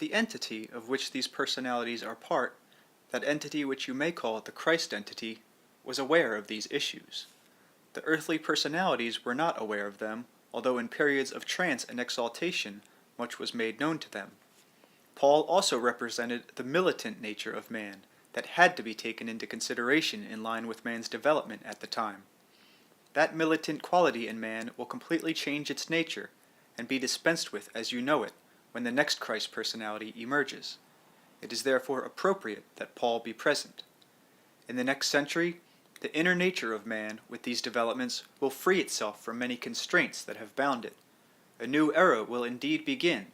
The entity of which these personalities are part, that entity which you may call the Christ entity, was aware of these issues. The earthly personalities were not aware of them, although in periods of trance and exaltation much was made known to them. Paul also represented the militant nature of man, that had to be taken into consideration in line with man's development at the time. That militant quality in man will completely change its nature, and be dispensed with as you know it, when the next Christ personality emerges. It is therefore appropriate that Paul be present. In the next century, the inner nature of man, with these developments, will free itself from many constraints that have bound it. A new era will indeed begin,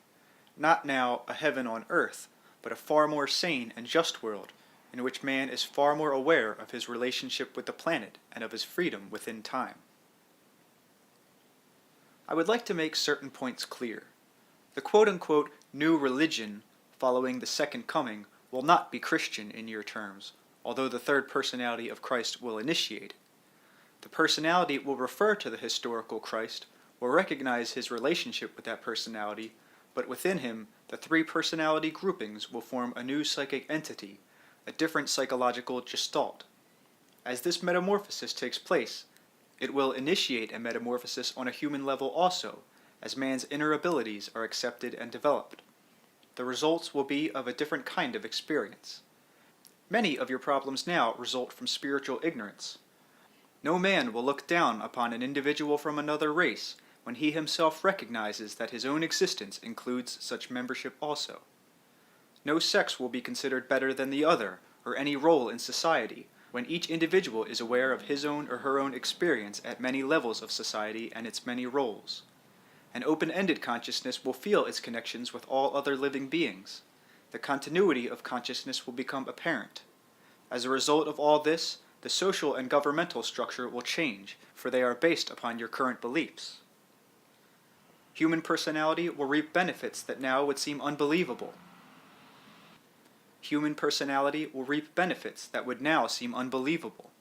not now a heaven on earth, but a far more sane and just world, in which man is far more aware of his relationship with the planet and of his freedom within time. I would like to make certain points clear. The quote-unquote new religion following the second coming will not be Christian in your terms, although the third personality of Christ will initiate. The personality will refer to the historical Christ, will recognize his relationship with that personality, but within him the three personality groupings will form a new psychic entity, a different psychological gestalt. As this metamorphosis takes place, it will initiate a metamorphosis on a human level also, as man's inner abilities are accepted and developed. The results will be of a different kind of experience. Many of your problems now result from spiritual ignorance. No man will look down upon an individual from another race when he himself recognizes that his own existence includes such membership also. No sex will be considered better than the other, or any role in society, when each individual is aware of his own or her own experience at many levels of society and its many roles. An open-ended consciousness will feel its connections with all other living beings. The continuity of consciousness will become apparent. As a result of all this, the social and governmental structure will change, for they are based upon your current beliefs. Human personality will reap benefits that now would seem unbelievable. Human personality will reap benefits that would now seem unbelievable.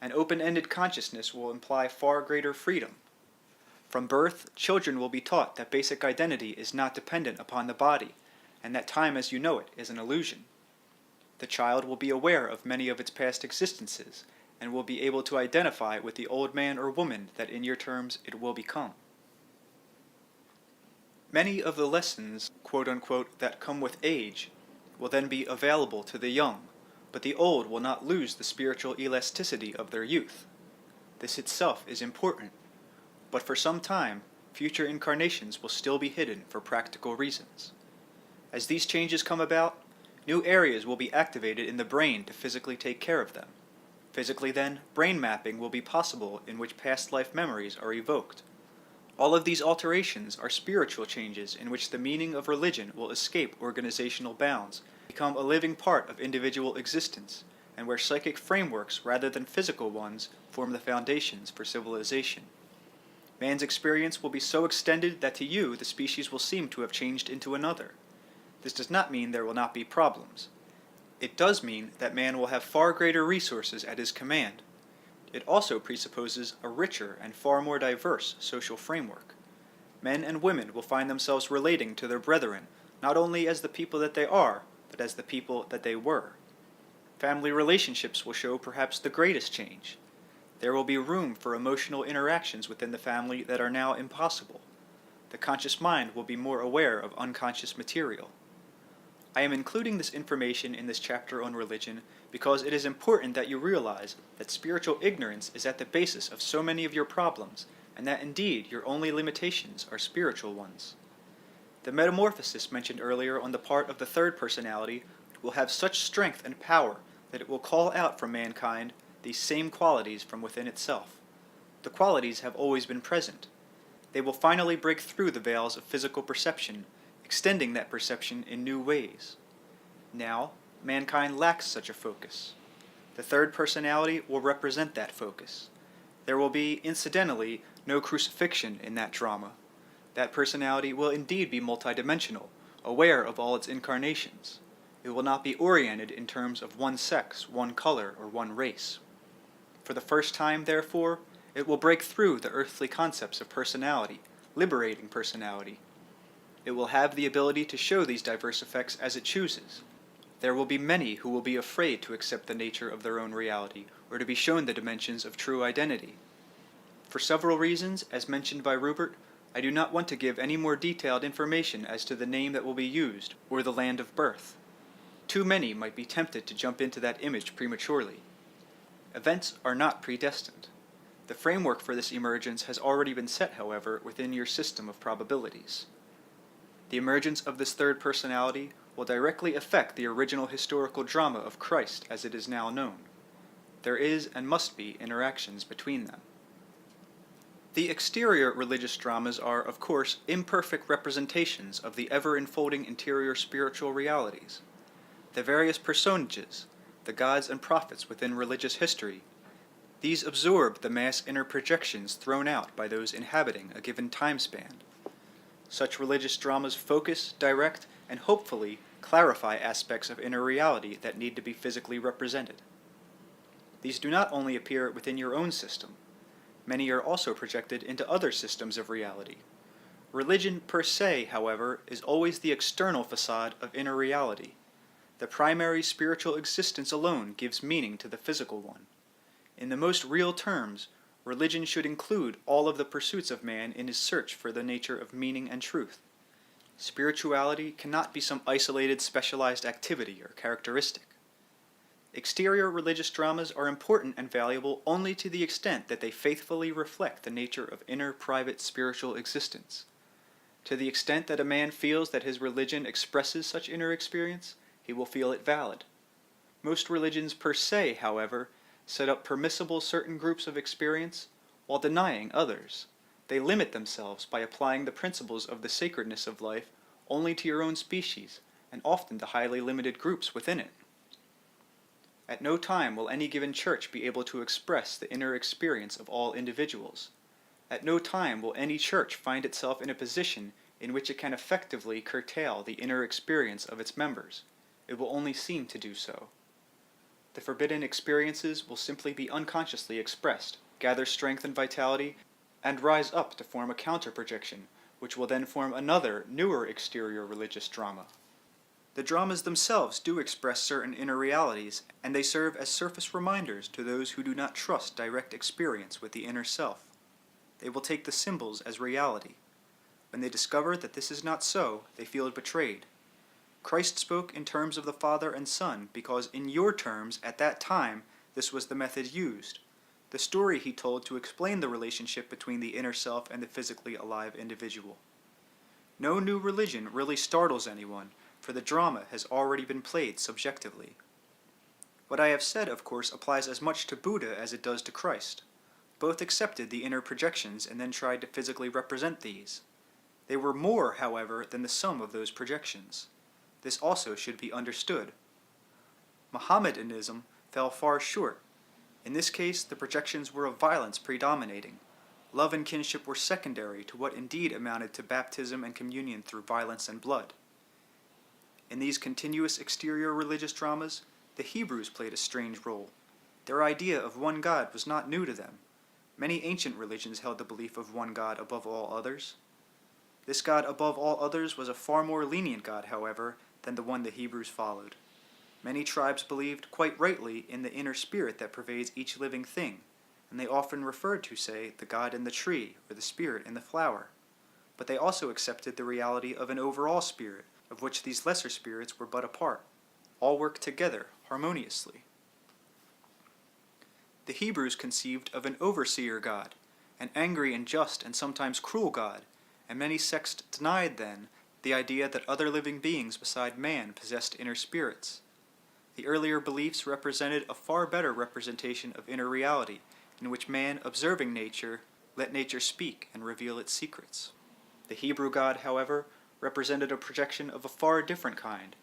An open-ended consciousness will imply far greater freedom. From birth, children will be taught that basic identity is not dependent upon the body, and that time as you know it is an illusion. The child will be aware of many of its past existences, and will be able to identify with the old man or woman that in your terms it will become. Many of the lessons, quote-unquote, that come with age will then be available to the young, but the old will not lose the spiritual elasticity of their youth. This itself is important, but for some time, future incarnations will still be hidden for practical reasons. As these changes come about, new areas will be activated in the brain to physically take care of them. Physically then, brain mapping will be possible in which past life memories are evoked. All of these alterations are spiritual changes in which the meaning of religion will escape organizational bounds, become a living part of individual existence, and where psychic frameworks rather than physical ones form the foundations for civilization. Man's experience will be so extended that to you the species will seem to have changed into another. This does not mean there will not be problems. It does mean that man will have far greater resources at his command. It also presupposes a richer and far more diverse social framework. Men and women will find themselves relating to their brethren, not only as the people that they are, but as the people that they were. Family relationships will show perhaps the greatest change. There will be room for emotional interactions within the family that are now impossible. The conscious mind will be more aware of unconscious material. I am including this information in this chapter on religion because it is important that you realize that spiritual ignorance is at the basis of so many of your problems, and that indeed your only limitations are spiritual ones. The metamorphosis mentioned earlier on the part of the third personality will have such strength and power that it will call out from mankind these same qualities from within itself. The qualities have always been present. They will finally break through the veils of physical perception, extending that perception in new ways. Now, mankind lacks such a focus. The third personality will represent that focus. There will be, incidentally, no crucifixion in that drama. That personality will indeed be multidimensional, aware of all its incarnations. It will not be oriented in terms of one sex, one color, or one race. For the first time, therefore, it will break through the earthly concepts of personality, liberating personality. It will have the ability to show these diverse effects as it chooses. There will be many who will be afraid to accept the nature of their own reality, or to be shown the dimensions of true identity. For several reasons, as mentioned by Rupert, I do not want to give any more detailed information as to the name that will be used, or the land of birth. Too many might be tempted to jump into that image prematurely. Events are not predestined. The framework for this emergence has already been set, however, within your system of probabilities. The emergence of this third personality will directly affect the original historical drama of Christ as it is now known. There is and must be interactions between them. The exterior religious dramas are, of course, imperfect representations of the ever-unfolding interior spiritual realities. The various personages, the gods and prophets within religious history, these absorb the mass inner projections thrown out by those inhabiting a given time span. Such religious dramas focus, direct, and hopefully clarify aspects of inner reality that need to be physically represented. These do not only appear within your own system. Many are also projected into other systems of reality. Religion per se, however, is always the external facade of inner reality. The primary spiritual existence alone gives meaning to the physical one. In the most real terms, religion should include all of the pursuits of man in his search for the nature of meaning and truth. Spirituality cannot be some isolated, specialized activity or characteristic. Exterior religious dramas are important and valuable only to the extent that they faithfully reflect the nature of inner, private, spiritual existence. To the extent that a man feels that his religion expresses such inner experience, he will feel it valid. Most religions per se, however, set up permissible certain groups of experience while denying others. They limit themselves by applying the principles of the sacredness of life only to your own species, and often to highly limited groups within it. At no time will any given church be able to express the inner experience of all individuals. At no time will any church find itself in a position in which it can effectively curtail the inner experience of its members. It will only seem to do so. The forbidden experiences will simply be unconsciously expressed, gather strength and vitality, and rise up to form a counter-projection, which will then form another, newer exterior religious drama. The dramas themselves do express certain inner realities, and they serve as surface reminders to those who do not trust direct experience with the inner self. They will take the symbols as reality. When they discover that this is not so, they feel betrayed. Christ spoke in terms of the Father and Son because in your terms, at that time, this was the method used. The story he told to explain the relationship between the inner self and the physically alive individual. No new religion really startles anyone, for the drama has already been played subjectively. What I have said, of course, applies as much to Buddha as it does to Christ. Both accepted the inner projections and then tried to physically represent these. They were more, however, than the sum of those projections. This also should be understood. Mohammedanism fell far short. In this case, the projections were of violence predominating. Love and kinship were secondary to what indeed amounted to baptism and communion through violence and blood. In these continuous exterior religious dramas, the Hebrews played a strange role. Their idea of one God was not new to them. Many ancient religions held the belief of one God above all others. This God above all others was a far more lenient God, however, than the one the Hebrews followed. Many tribes believed, quite rightly, in the inner spirit that pervades each living thing, and they often referred to, say, the God in the tree or the spirit in the flower. But they also accepted the reality of an overall spirit, of which these lesser spirits were but a part. All work together, harmoniously. The Hebrews conceived of an overseer God, an angry and just and sometimes cruel God, and many sects denied then the idea that other living beings beside man possessed inner spirits. The earlier beliefs represented a far better representation of inner reality, in which man, observing nature, let nature speak and reveal its secrets. The Hebrew God, however, represented a projection of a far different kind.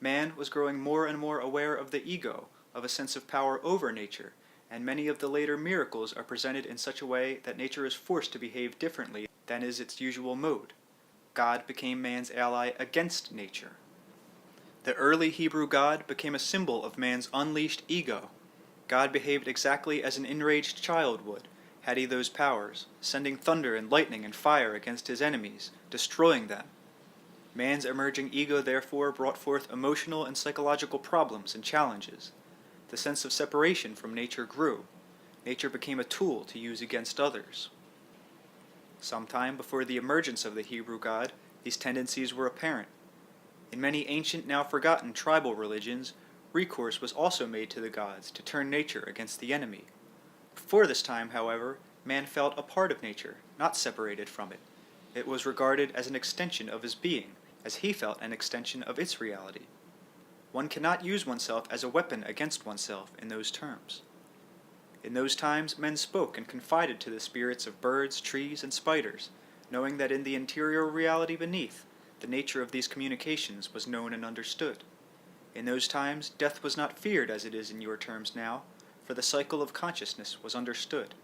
Man was growing more and more aware of the ego, of a sense of power over nature, and many of the later miracles are presented in such a way that nature is forced to behave differently than is its usual mode. God became man's ally against nature. The early Hebrew God became a symbol of man's unleashed ego. God behaved exactly as an enraged child would, had he those powers, sending thunder and lightning and fire against his enemies, destroying them. Man's emerging ego therefore brought forth emotional and psychological problems and challenges. The sense of separation from nature grew. Nature became a tool to use against others. Sometime before the emergence of the Hebrew God, these tendencies were apparent. In many ancient, now forgotten tribal religions, recourse was also made to the gods to turn nature against the enemy. Before this time, however, man felt a part of nature, not separated from it. It was regarded as an extension of his being, as he felt an extension of its reality. One cannot use oneself as a weapon against oneself in those terms. In those times, men spoke and confided to the spirits of birds, trees, and spiders, knowing that in the interior reality beneath, the nature of these communications was known and understood. In those times, death was not feared as it is in your terms now, for the cycle of consciousness was understood.